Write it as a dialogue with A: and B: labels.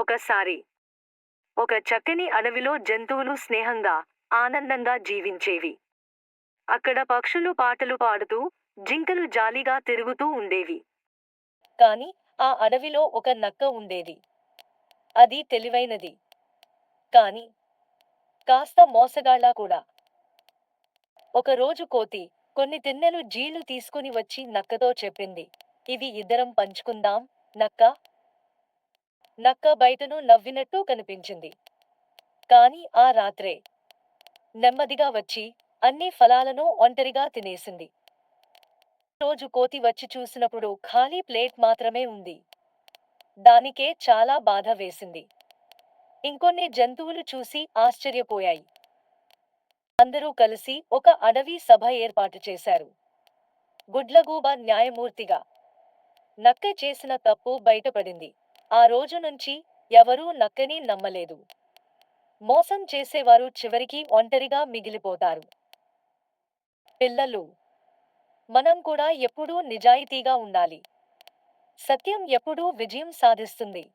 A: ఒకసారి ఒక చక్కని అడవిలో జంతువులు స్నేహంగా, ఆనందంగా జీవించేవి. అక్కడ పక్షులు పాటలు పాడుతూ, జింకలు జాలీగా తిరుగుతూ ఉండేవి. కాని ఆ అడవిలో ఒక నక్క ఉండేది. అది తెలివైనది. కాని కాస్త మోసగాళ్ళ కూడా. ఒకరోజు కోతి కొన్ని తిన్నెలు జీళ్లు తీసుకుని వచ్చి నక్కతో చెప్పింది. ఇవి ఇద్దరం పంచుకుందాం, నక్కా. నక్క బయటను నవ్వినట్టు కనిపించింది. కాని ఆ రాత్రే నెమ్మదిగా వచ్చి అన్ని ఫలాలను ఒంటరిగా తినేసింది. రోజు కోతి వచ్చి చూసినప్పుడు ఖాళీ ప్లేట్ మాత్రమే ఉంది. దానికే చాలా బాధ వేసింది. ఇంకొన్ని జంతువులు చూసి ఆశ్చర్యపోయాయి. అందరూ కలిసి ఒక అడవి సభ ఏర్పాటు చేశారు. గుడ్లగూబ న్యాయమూర్తిగా. నక్క చేసిన తప్పు బయటపడింది. ఆ రోజు నుంచి ఎవరూ నక్కని నమ్మలేదు. మోసం చేసేవారు చివరికి ఒంటరిగా మిగిలిపోతారు. పిల్లలు, మనం కూడా ఎప్పుడూ నిజాయితీగా ఉండాలి. సత్యం ఎప్పుడూ విజయం సాధిస్తుంది.